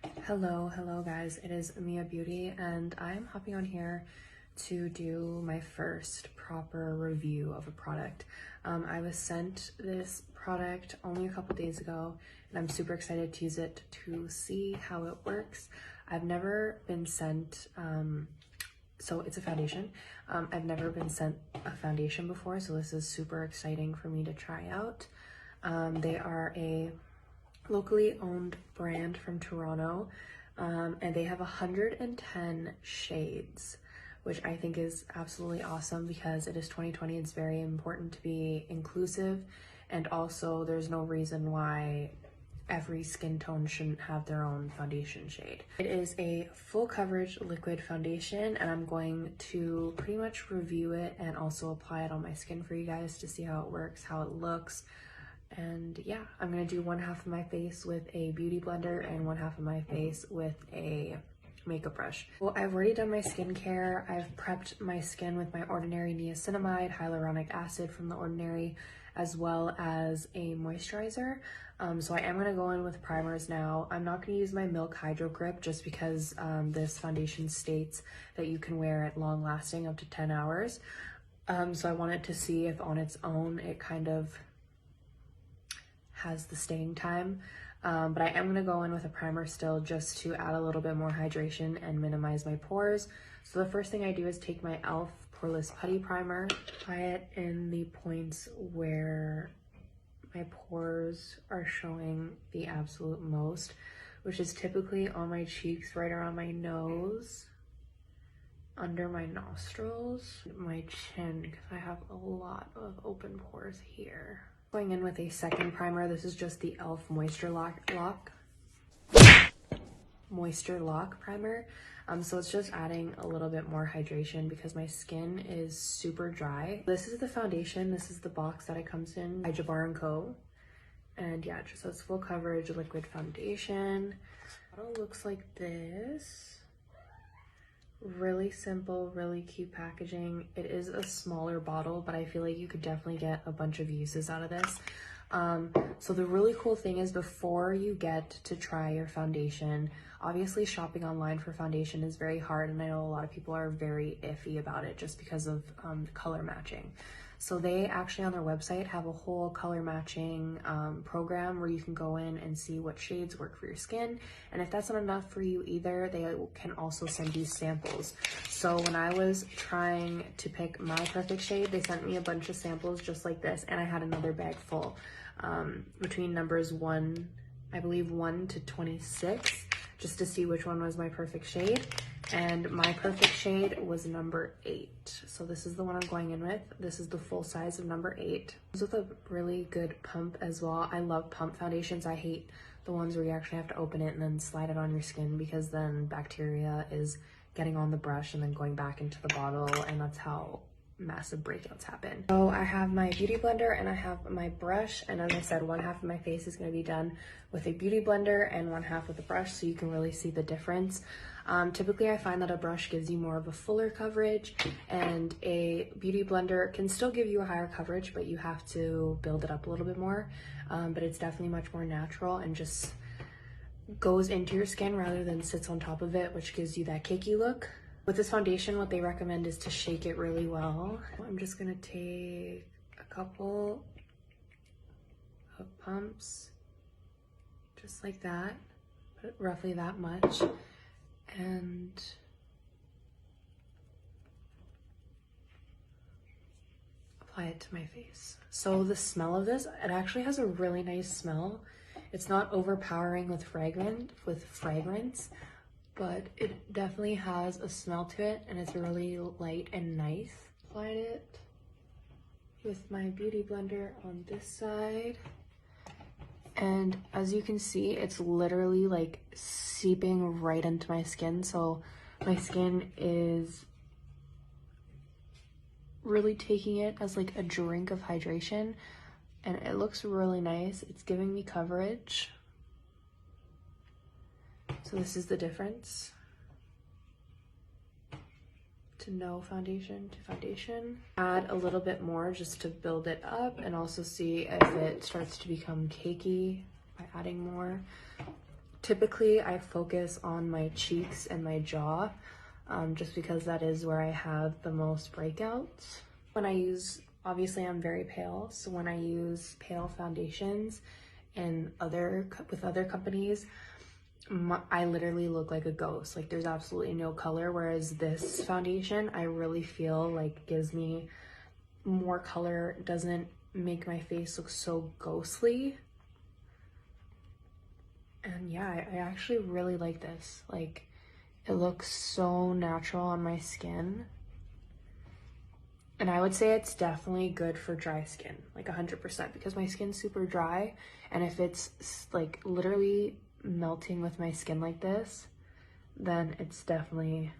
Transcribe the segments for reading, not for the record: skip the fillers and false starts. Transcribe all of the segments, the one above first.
Hello guys, it is Mia Beauty and I'm hopping on here to do my first proper review of a product. I was sent this product only a couple days ago and I'm super excited to use it to see how it works. I've never been sent, so it's a foundation. I've never been sent a foundation before, so this is super exciting for me to try out. They are a locally owned brand from Toronto, and they have 110 shades, which I think is absolutely awesome because it is 2020. It's very important to be inclusive, and also there's no reason why every skin tone shouldn't have their own foundation shade. It is a full coverage liquid foundation and I'm going to pretty much review it and also apply it on my skin for you guys to see how it works, how it looks. And yeah, I'm gonna do one half of my face with a beauty blender and one half of my face with a makeup brush. Well, I've already done my skincare. I've prepped my skin with my Ordinary niacinamide, hyaluronic acid from The Ordinary, as well as a moisturizer. So I am gonna go in with primers now. I'm not gonna use my Milk Hydro Grip just because this foundation states that you can wear it long lasting up to 10 hours. So I wanted to see if on its own it kind of has the staying time, but I am going to go in with a primer still just to add a little bit more hydration and minimize my pores. So the first thing I do is take my e.l.f. Poreless Putty Primer, apply it in the points where my pores are showing the absolute most, which is typically on my cheeks, right around my nose, under my nostrils, my chin, because I have a lot of open pores here. Going in with a second primer. This is just the e.l.f. Moisture Lock Primer. So it's just adding a little bit more hydration because my skin is super dry. This is the foundation. This is the box that it comes in by Jabbar & Co. And yeah, just so it's full coverage liquid foundation. The bottle looks like this. Really simple, really cute packaging. It is a smaller bottle, but I feel like you could definitely get a bunch of uses out of this. So the really cool thing is before you get to try your foundation, obviously shopping online for foundation is very hard, and I know a lot of people are very iffy about it just because of color matching. So they actually on their website have a whole color matching program where you can go in and see what shades work for your skin. And if that's not enough for you either, they can also send you samples. So when I was trying to pick my perfect shade, they sent me a bunch of samples just like this, and I had another bag full between numbers 1 to 26, just to see which one was my perfect shade. And my perfect shade was number 8. So this is the one I'm going in with. This is the full size of number 8. This is with a really good pump as well. I love pump foundations. I hate the ones where you actually have to open it and then slide it on your skin because then bacteria is getting on the brush and then going back into the bottle, and that's how massive breakouts happen. So I have my beauty blender and I have my brush, and as I said, one half of my face is going to be done with a beauty blender and one half with a brush, so you can really see the difference. Typically I find that a brush gives you more of a fuller coverage, and a beauty blender can still give you a higher coverage, but you have to build it up a little bit more. But it's definitely much more natural and just goes into your skin rather than sits on top of it, which gives you that cakey look. With this foundation, what they recommend is to shake it really well. I'm just gonna take a couple of pumps, just like that, put roughly that much, and apply it to my face. So the smell of this, it actually has a really nice smell. It's not overpowering with fragrance, but it definitely has a smell to it, and it's really light and nice. Applied it with my beauty blender on this side, and as you can see, it's literally like seeping right into my skin. So my skin is really taking it as like a drink of hydration, and it looks really nice. It's giving me coverage. So this is the difference to no foundation to foundation. Add a little bit more just to build it up and also see if it starts to become cakey by adding more. Typically, I focus on my cheeks and my jaw, just because that is where I have the most breakouts. When I use, obviously I'm very pale, so when I use pale foundations and with other companies, I literally look like a ghost. Like there's absolutely no color, whereas this foundation I really feel like gives me more color, doesn't make my face look so ghostly. And yeah, I actually really like this. Like it looks so natural on my skin. And I would say it's definitely good for dry skin, like 100%, because my skin's super dry. And if it's like literally melting with my skin like this, then it's definitely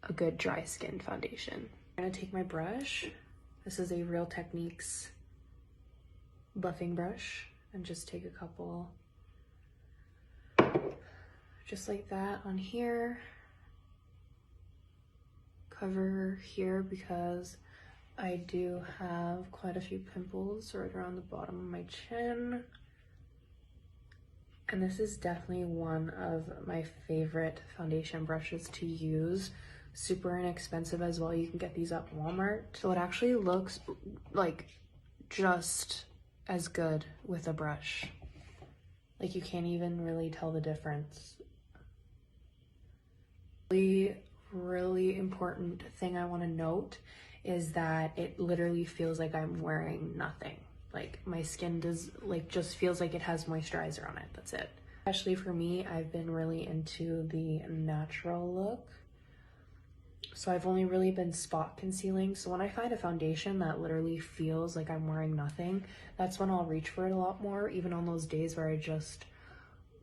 a good dry skin foundation. I'm gonna take my brush. This is a Real Techniques buffing brush, and just take a couple, just like that on here. Cover here because I do have quite a few pimples right around the bottom of my chin. And this is definitely one of my favorite foundation brushes to use. Super inexpensive as well. You can get these at Walmart. So it actually looks like just as good with a brush. Like you can't even really tell the difference. Really important thing I want to note is that it literally feels like I'm wearing nothing. Like my skin does, like, just feels like it has moisturizer on it. That's it. Especially for me, I've been really into the natural look. So I've only really been spot concealing. So when I find a foundation that literally feels like I'm wearing nothing, that's when I'll reach for it a lot more, even on those days where I just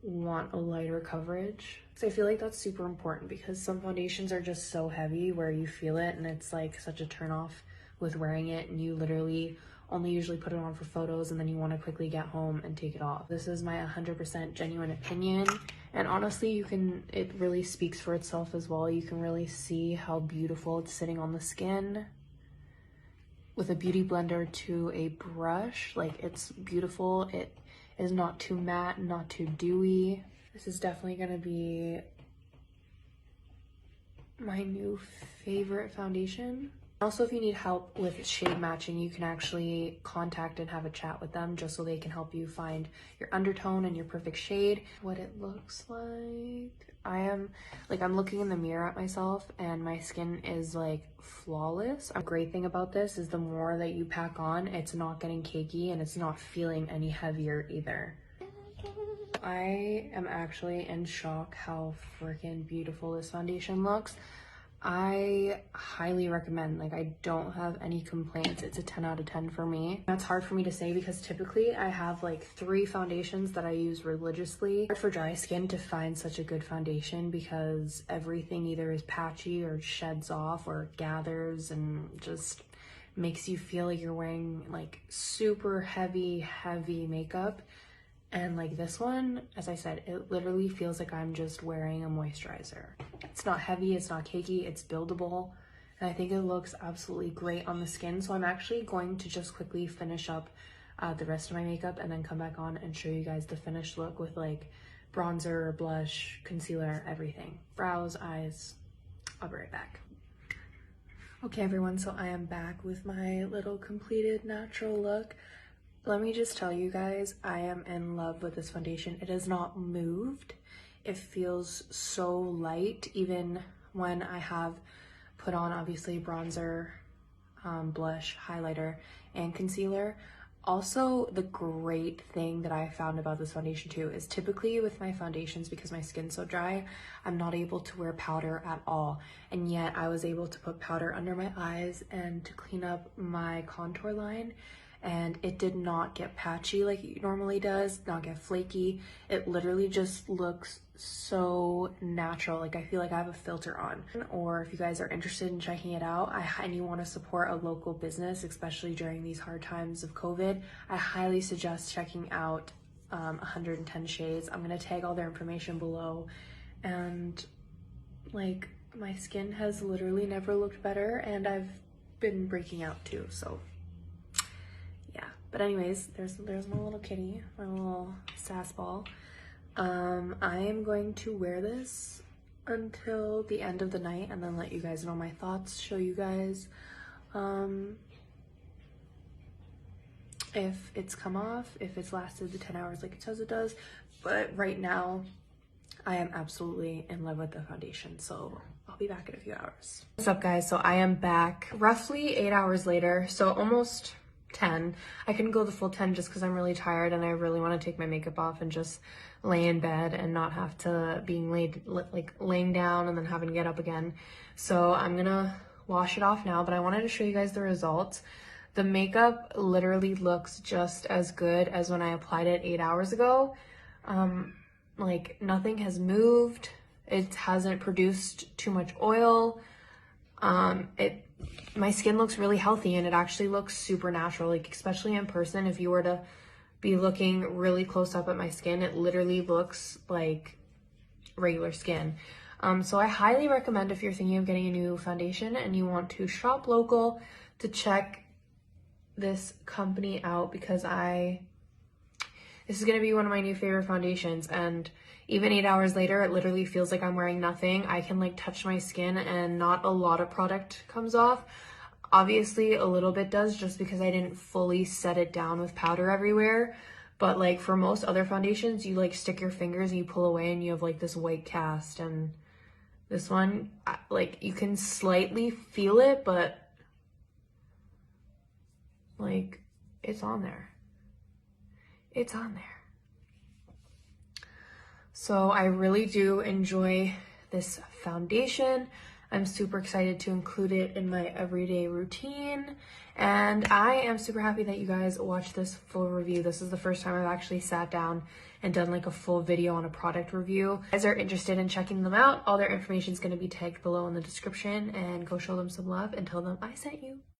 want a lighter coverage. So I feel like that's super important because some foundations are just so heavy where you feel it and it's like such a turn off with wearing it, and you literally only usually put it on for photos and then you want to quickly get home and take it off. This is my 100% genuine opinion, and honestly it really speaks for itself as well. You can really see how beautiful it's sitting on the skin with a beauty blender to a brush. Like it's beautiful. It is not too matte, not too dewy. This is definitely gonna be my new favorite foundation. Also, if you need help with shade matching, you can actually contact and have a chat with them just so they can help you find your undertone and your perfect shade. What it looks like. I'm looking in the mirror at myself and my skin is like flawless. A great thing about this is the more that you pack on, it's not getting cakey and it's not feeling any heavier either. I am actually in shock how freaking beautiful this foundation looks. I highly recommend. Like, I don't have any complaints. It's a 10 out of 10 for me. That's hard for me to say because typically I have like 3 foundations that I use religiously. Hard for dry skin to find such a good foundation because everything either is patchy or sheds off or gathers and just makes you feel like you're wearing like super heavy makeup. And like this one, as I said, it literally feels like I'm just wearing a moisturizer. It's not heavy, it's not cakey, it's buildable. And I think it looks absolutely great on the skin. So I'm actually going to just quickly finish up the rest of my makeup and then come back on and show you guys the finished look with like bronzer, blush, concealer, everything. Brows, eyes. I'll be right back. Okay everyone, so I am back with my little completed natural look. Let me just tell you guys, I am in love with this foundation. It has not moved. It feels so light, even when I have put on obviously bronzer, blush, highlighter, and concealer. Also, the great thing that I found about this foundation too is typically with my foundations, because my skin's so dry, I'm not able to wear powder at all. And yet I was able to put powder under my eyes and to clean up my contour line. And it did not get patchy like it normally does, not get flaky. It literally just looks so natural. Like I feel like I have a filter on. Or if you guys are interested in checking it out and you want to support a local business, especially during these hard times of COVID, I highly suggest checking out 110 Shades. I'm gonna tag all their information below. And like my skin has literally never looked better, and I've been breaking out too, so yeah. But anyways, there's my little kitty, my little sass ball. I am going to wear this until the end of the night and then let you guys know my thoughts, show you guys if it's come off, if it's lasted the 10 hours like it says it does. But right now, I am absolutely in love with the foundation, so I'll be back in a few hours. What's up, guys? So I am back roughly 8 hours later, so almost 10. I couldn't go the full 10 just because I'm really tired and I really want to take my makeup off and just lay in bed and not have to laying down and then having to get up again. So I'm gonna wash it off now, but I wanted to show you guys the results. The makeup literally looks just as good as when I applied it 8 hours ago. Like nothing has moved. It hasn't produced too much oil. My skin looks really healthy and it actually looks super natural, like especially in person. If you were to be looking really close up at my skin, it literally looks like regular skin. So I highly recommend, if you're thinking of getting a new foundation and you want to shop local, to check this company out, because this is going to be one of my new favorite foundations. And even 8 hours later, it literally feels like I'm wearing nothing. I can like touch my skin and not a lot of product comes off. Obviously a little bit does, just because I didn't fully set it down with powder everywhere. But like for most other foundations, you like stick your fingers and you pull away and you have like this white cast. And this one, like you can slightly feel it, but like it's on there. It's on there. So I really do enjoy this foundation. I'm super excited to include it in my everyday routine. And I am super happy that you guys watched this full review. This is the first time I've actually sat down and done like a full video on a product review. If you guys are interested in checking them out, all their information is going to be tagged below in the description, and go show them some love and tell them I sent you.